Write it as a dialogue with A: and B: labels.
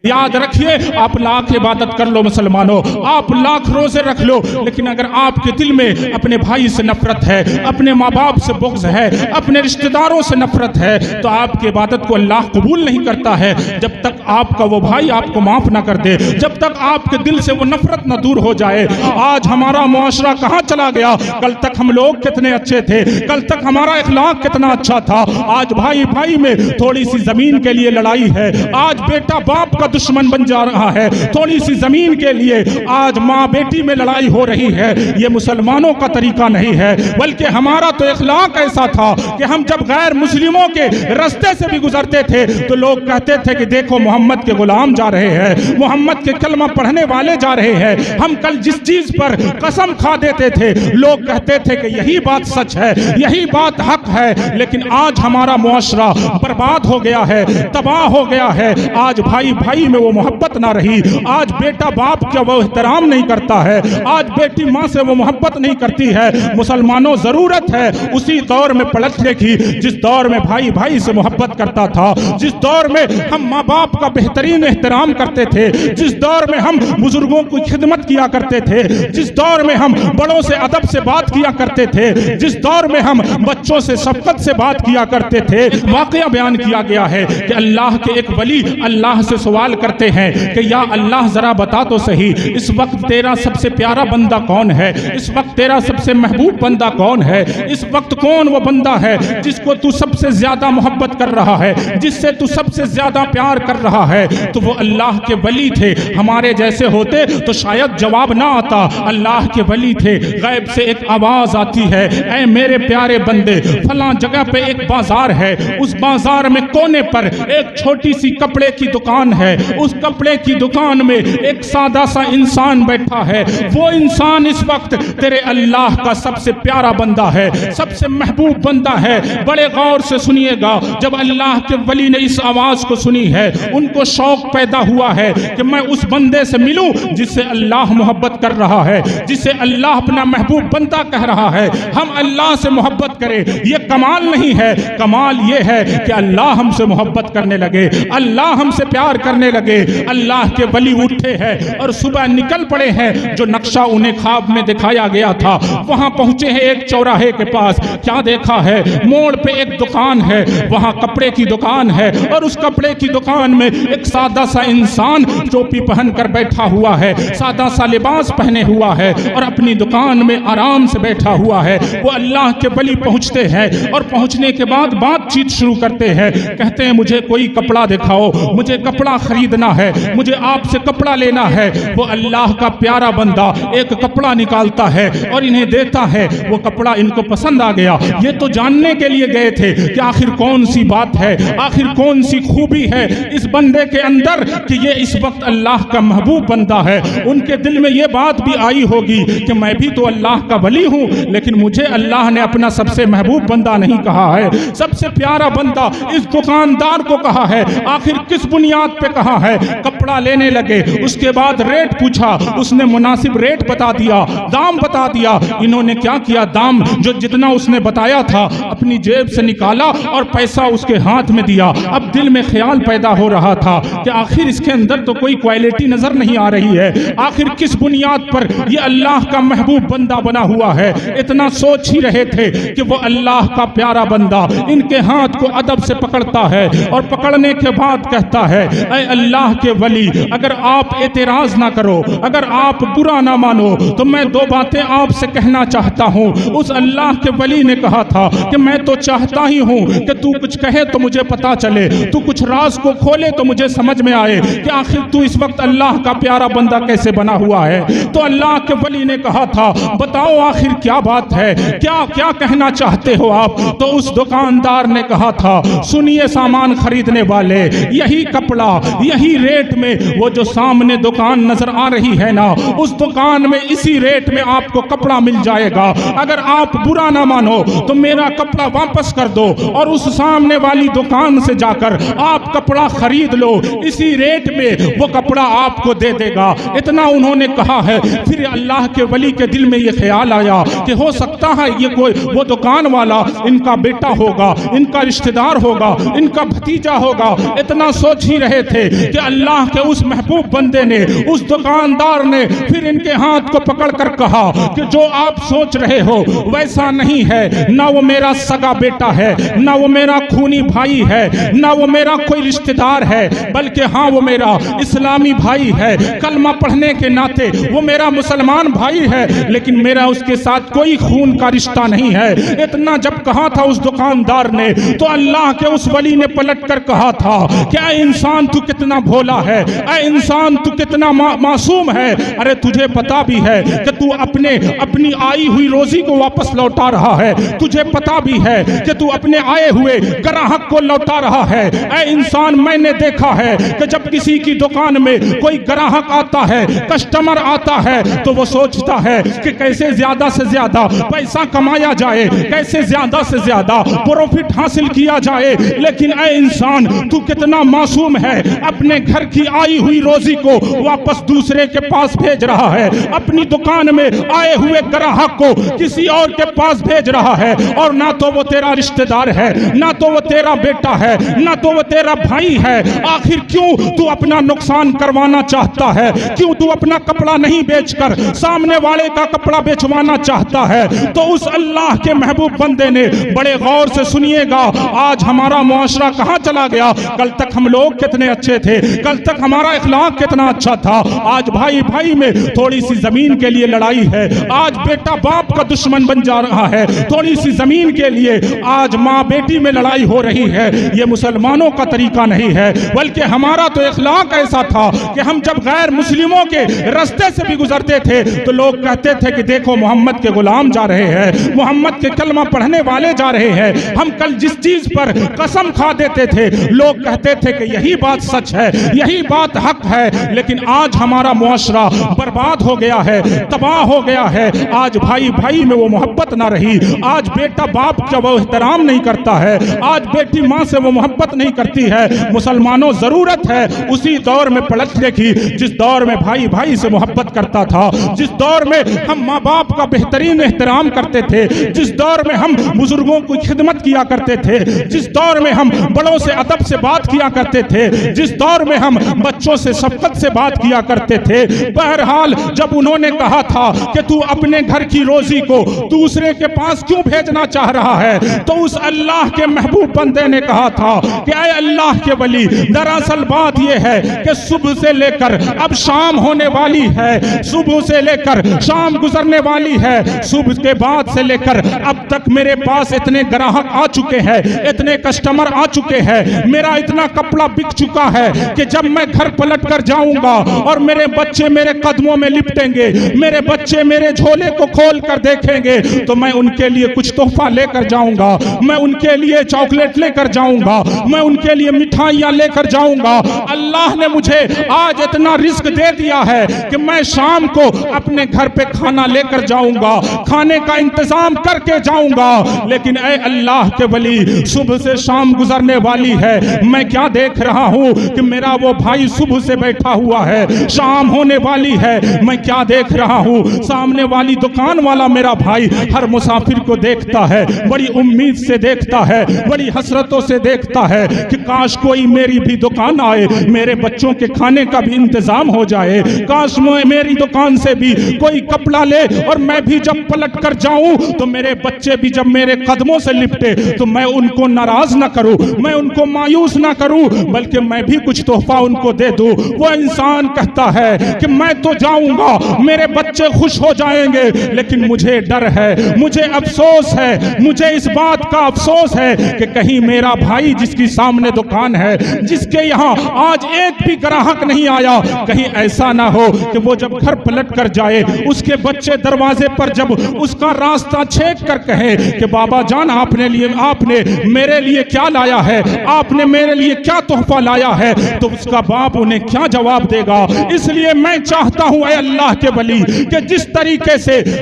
A: یاد رکھیے آپ لاکھ عبادت کر لو مسلمانوں، آپ لاکھ روزے رکھ لو، لیکن اگر آپ کے دل میں اپنے بھائی سے نفرت ہے، اپنے ماں باپ سے بغض ہے، اپنے رشتہ داروں سے نفرت ہے، تو آپ کی عبادت کو اللہ قبول نہیں کرتا ہے جب تک آپ کا وہ بھائی آپ کو معاف نہ کر دے، جب تک آپ کے دل سے وہ نفرت نہ دور ہو جائے۔ آج ہمارا معاشرہ کہاں چلا گیا؟ کل تک ہم لوگ کتنے اچھے تھے، کل تک ہمارا اخلاق کتنا اچھا تھا، آج بھائی بھائی میں تھوڑی سی زمین کے لیے لڑائی ہے، آج بیٹا باپ کا دشمن بن جا رہا ہے، تھوڑی سی زمین کے لیے آج ماں بیٹی میں لڑائی ہو رہی ہے۔ یہ مسلمانوں کا طریقہ نہیں ہے، بلکہ ہمارا تو اخلاق ایسا تھا کہ ہم جب غیر مسلموں کے رستے سے بھی گزرتے تھے تو لوگ کہتے تھے کہ دیکھو محمد کے غلام جا رہے ہیں، محمد کے کلمہ پڑھنے والے جا رہے ہیں۔ ہم کل جس چیز پر قسم کھا دیتے تھے لوگ کہتے تھے کہ یہی بات سچ ہے، یہی بات حق ہے، لیکن آج ہمارا معاشرہ برباد ہو گیا ہے، تباہ ہو گیا ہے۔ آج بھائی بھائی میں وہ محبت نہ رہی، آج بیٹا باپ کا وہ احترام نہیں کرتا ہے، آج بیٹی ماں سے وہ محبت نہیں کرتی ہے۔ مسلمانوں ضرورت ہے اسی دور میں پلٹنے کی جس دور میں بھائی بھائی سے محبت کرتا تھا، جس دور میں ہم ماں باپ کا بہترین احترام کرتے تھے، جس دور میں ہم بزرگوں کی خدمت کیا کرتے تھے، جس دور میں ہم بڑوں سے ادب سے بات کیا کرتے تھے، جس دور میں ہم بچوں سے شفقت سے بات کیا کرتے تھے۔ واقعہ بیان کیا گیا ہے کہ اللہ کے ایک ولی اللہ سے سوال کرتے ہیں کہ یا اللہ ذرا بتا تو صحیح اس وقت تیرا سب سے پیارا بندہ کون ہے، اس وقت تیرا سب سے محبوب بندہ کون ہے، اس وقت کون وہ بندہ ہے جس کو تو سب سے زیادہ محبت کر رہا ہے، جس سے تو سب سے زیادہ پیار کر رہا ہے؟ تو وہ اللہ کے ولی تھے، ہمارے جیسے ہوتے تو شاید جواب نہ آتا، اللہ کے ولی تھے۔ غیب سے ایک آواز آتی ہے، اے میرے پیارے بندے فلاں جگہ پہ ایک بازار ہے، اس بازار میں کونے پر ایک چھوٹی سی کپڑے کی دکان ہے، اس کپڑے کی دکان میں ایک سادہ سا انسان بیٹھا ہے، وہ انسان اس وقت تیرے اللہ کا سب سے پیارا بندہ ہے، سب سے محبوب بندہ ہے۔ بڑے غور سے سنیے گا، جب اللہ کے ولی نے اس آواز کو سنی ہے ان کو شوق پیدا ہوا ہے کہ میں اس بندے سے ملوں جس سے اللہ محبت کر رہا ہے، جسے اللہ اپنا محبوب بندہ کہہ رہا ہے۔ ہم اللہ سے محبت کریں، یہ کمال نہیں ہے، کمال یہ ہے کہ اللہ ہم سے محبت کرنے لگے، اللہ ہم سے پیار کرنے لگے۔ اللہ کے ولی اٹھے ہیں اور صبح نکل پڑے ہیں، جو نقشہ انہیں خواب میں دکھایا گیا تھا وہاں پہنچے ہیں ایک چوراہے کے پاس۔ کیا دیکھا ہے؟ موڑ پہ ایک دکان ہے، وہاں کپڑے کی دکان ہے، اور اس کپڑے کی دکان میں ایک سادہ سا انسان ٹوپی پہن کر بیٹھا ہوا ہے، سادہ سا لباس پہنے ہوا ہے اور اپنی دکان میں آرام سے بیٹھا ہوا ہے۔ وہ اللہ کے ولی پہنچتے ہیں اور پہنچنے کے بعد بات چیت شروع کرتے ہیں، کہتے ہیں مجھے کوئی کپڑا دکھاؤ، مجھے کپڑا خریدنا ہے، مجھے آپ سے کپڑا لینا ہے۔ وہ اللہ کا پیارا بندہ ایک کپڑا نکالتا ہے اور انہیں دیتا ہے، وہ کپڑا ان کو پسند آ گیا۔ یہ تو جاننے کے لیے گئے تھے کہ آخر کون سی بات ہے، آخر کون سی خوبی ہے اس بندے کے اندر کہ یہ اس وقت اللہ کا محبوب بندہ ہے۔ ان کے دل میں یہ بات بھی آئی ہوگی کہ میں بھی تو اللہ کا ولی ہوں، لیکن مجھے اللہ نے اپنا سب سے محبوب بندہ نہیں کہا ہے، سب سے پیارا بندہ اس دکاندار کو کہا ہے۔ آخر کس بنیاد پہ کہا ہے؟ کپڑا لینے لگے، اس کے بعد ریٹ پوچھا، اس نے مناسب ریٹ بتا دیا، دام بتا دیا۔ انہوں نے کیا کیا؟ دام جو جتنا اس نے بتایا تھا اپنی جیب سے نکالا اور پیسہ اس کے ہاتھ میں دیا۔ اب دل میں خیال پیدا ہو رہا تھا کہ آخر اس کے اندر تو کوئی کوالٹی نظر نہیں آ رہی ہے، آخر کس بنیاد پر یہ اللہ کا محبوب بندہ بنا ہوا ہے؟ اتنا سوچ ہی رہے تھے کہ وہ اللہ کا پیارا بندہ ان کے ہاتھ کو ادب سے پکڑتا ہے اور پکڑنے کے بعد کہتا ہے، اے اللہ کے ولی اگر آپ اعتراض نہ کرو، اگر آپ برا نہ مانو تو میں دو باتیں آپ سے کہنا چاہتا ہوں۔ اس اللہ کے ولی نے کہا تھا کہ میں تو چاہتا ہی ہوں کہ تو کچھ کہے تو مجھے پتا چلے، تو کچھ راز کو کھولے تو مجھے سمجھ میں آئے کہ آخر تو اس وقت اللہ کا پیارا بندہ کیسے بنا ہوا ہے۔ تو اللہ کے ولی نے کہا تھا بتاؤ آخر کیا بات ہے، کیا کہنا چاہتے ہو آپ؟ تو اس دکاندار نے کہا تھا سنیے سامان خریدنے والے، یہی کپڑا یہی ریٹ میں وہ جو سامنے دکان نظر آ رہی ہے نا، اس دکان میں اسی ریٹ میں آپ کو کپڑا مل جائے گا۔ اگر آپ برا نہ مانو تو میرا کپڑا واپس کر دو اور اس سامنے والی دکان سے جا کر آپ کپڑا خرید لو، اسی ریٹ میں وہ کپڑا آپ کو دے دے گا۔ اتنا انہوں نے کہا ہے، پھر اللہ کے ولی کے دل میں یہ خیال آیا کہ ہو سکتا ہے یہ کوئی وہ دکان والا ان کا بیٹا ہوگا، ان کا رشتہ دار ہوگا، ان کا بھتیجا ہوگا، اتنا سوچ ہی رہے تھے کہ اللہ کے اس محبوب بندے نے، اس دکاندار نے پھر ان کے ہاتھ کو پکڑ کر کہا کہ جو آپ سوچ رہے ہو ویسا نہیں ہے، نہ وہ میرا سگا بیٹا ہے، نہ وہ میرا خونی بھائی ہے، نہ وہ میرا کوئی رشتہ دار ہے، بلکہ ہاں وہ میرا اسلامی بھائی ہے، کلمہ پڑھنے کے ناطے وہ میرا مسلمان بھائی ہے، لیکن میرا اس کے ساتھ کوئی خون کا رشتہ نہیں ہے۔ اتنا جب کہا تھا اس دکاندار نے تو اللہ کے اس ولی نے پلٹ کر کہا تھا کہ اے انسان تو کتنا بھولا ہے، اے انسان تو کتنا معصوم ہے، ارے تجھے پتا بھی ہے کہ تو اپنی آئی ہوئی روزی کو واپس لوٹا رہا ہے، تجھے پتا بھی ہے کہ تو اپنے آئے ہوئے گراہک کو لوٹا رہا ہے۔ اے انسان میں نے دیکھا ہے کہ جب کسی کی دکان میں کوئی گراہک آتا ہے، کسٹمر آتا ہے تو وہ سوچتا ہے کہ کیسے زیادہ سے زیادہ پیسہ کمایا جائے، کیسے زیادہ سے زیادہ پروفٹ حاصل کیا جائے، لیکن اے انسان تو کتنا معصوم ہے، اپنے گھر کی آئی ہوئی روزی کو واپس دوسرے کے پاس بھیج رہا ہے، اپنی دکان میں آئے ہوئے گراہک کو کسی اور کے پاس بھیج رہا ہے، اور نہ تو وہ تیرا رشتہ دار ہے، نہ تو وہ تیرا بیٹا ہے، نہ تو وہ تیرا بھائی ہے۔ آخر کیوں تو اپنا نقصان کروانا چاہتا ہے؟ کیوں تو اپنا کپڑا نہیں بیچ کر سامنے والے کا کپڑا بیچوانا چاہتا ہے؟ تو اس اللہ کے محبوب بندے نے بڑے غور سے سنیے گا، آج ہمارا معاشرہ کہاں چلا گیا؟ کل تک ہم لوگ کتنے اچھے تھے، کل تک ہمارا اخلاق کتنا اچھا تھا، آج بھائی بھائی میں تھوڑی سی زمین کے لیے لڑائی ہے، آج بیٹا باپ کا دشمن بن جا رہا ہے، تھوڑی سی زمین کے لیے آج ماں بیٹی میں لڑائی ہو رہی ہے۔ یہ مسلمانوں کا طریقہ نہیں ہے، بلکہ ہمارا تو اخلاق ایسا تھا کہ ہم جب غیر مسلموں کے رستے سے بھی گزرتے تھے تو لوگ کہتے تھے کہ دیکھو محمد کے غلام جا رہے ہیں، محمد کے کلمہ پڑھنے والے جا رہے ہیں۔ ہم کل جس چیز پر قسم کھا دیتے تھے لوگ کہتے تھے کہ یہی بات سچ ہے، یہی بات حق ہے، لیکن آج ہمارا معاشرہ برباد ہو گیا ہے، تباہ ہو گیا ہے۔ آج بھائی بھائی میں وہ محبت نہ رہی، آج بیٹا باپ کا وہ احترام نہیں کرتا ہے، آج بیٹی ماں سے وہ محبت نہیں کرتی ہے۔ مسلمانوں ضرورت ہے اسی دور میں پلٹنے کی جس دور میں بھائی بھائی سے محبت کرتا تھا، جس دور میں ہم ماں باپ کا بہترین احترام کرتے تھے، جس دور میں ہم بزرگوں کی خدمت کیا کرتے تھے، جس دور میں ہم بڑوں سے ادب سے بات کیا کرتے تھے، جس دور میں ہم بچوں سے شفقت سے بات کیا کرتے تھے۔ بہرحال جب انہوں نے کہا تھا کہ تو اپنے گھر کی روزی کو دوسرے کے پاس کیوں بھیجنا چاہ رہا ہے، تو اس اللہ کے محبوب بندے نے کہا تھا کہ اے اللہ کے ولی، دراصل بات یہ ہے کہ صبح سے لے کر اب شام ہونے والی ہے، صبح سے لے کر شام گزرنے والی ہے، صبح کے بعد سے لے کر اب تک میرے پاس اتنے گراہک آ چکے ہیں، اتنے کسٹمر آ چکے ہیں، میرا اتنا کپڑا بک چکا ہے کہ جب میں گھر پلٹ کر جاؤں گا اور میرے بچے میرے قدموں میں لپٹیں گے، میرے بچے میرے جھولے کو کھول کر دیکھیں گے تو میں ان کے لیے کچھ تحفہ لے کر جاؤں گا، میں ان کے لیے چاکلیٹ لے کر جاؤں گا، میں ان کے لیے مٹھائیاں لے کر جاؤں گا۔ اللہ نے مجھے آج اتنا رزق دے دیا ہے کہ میں شام کو اپنے گھر پہ کھانا لے کر جاؤں گا، کھانے کا انتظام کر کے جاؤں گا، لیکن اے اللہ کے ولی، صبح سے شام گزرنے والی ہے، میں کیا دیکھ رہا ہوں کہ میرا وہ بھائی صبح سے بیٹھا ہوا ہے، شام ہونے والی ہے، میں کیا دیکھ رہا ہوں، سامنے والی دکان والا میرا بھائی ہر مسافر کو دیکھتا ہے، بڑی امید سے دیکھتا ہے، بڑی حسرتوں سے دیکھتا ہے کہ کاش کوئی میری بھی دکان آئے، میرے بچوں کے کھانے کا بھی انتظام ہو جائے، کاش میری دکان سے بھی کوئی کپڑا لے اور میں بھی جب پلٹ کر جاؤں تو میرے بچے بھی جب میرے قدموں سے لپٹے تو میں ان کو ناراض نہ کروں، میں ان کو مایوس نہ کروں، بلکہ میں بھی کچھ تحفہ ان کو دے دوں۔ وہ انسان کہتا ہے کہ میں تو جاؤں گا، میرے بچے خوش ہو جائیں گے، لیکن مجھے ڈر ہے، مجھے افسوس ہے، مجھے اس بات کا افسوس ہے کہ کہیں میرا بھائی جس کی سامنے دکان ہے، جس کے یہاں آج ایک بھی گراہک نہیں آیا، کہیں ایسا نہ ہو کہ وہ جب گھر پلٹ کر جائے اس کے بچے دروازے پر جب اس کا راستہ چھیک کر کہے کہ بابا جان آپ نے میرے لیے کیا لایا ہے، آپ نے میرے لیے کیا تحفہ لایا ہے، تو اس کا باپ انہیں کیا جواب دے گا؟ اس لیے میں چاہتا ہوں اے اللہ کے ولی کہ جس طریقے سے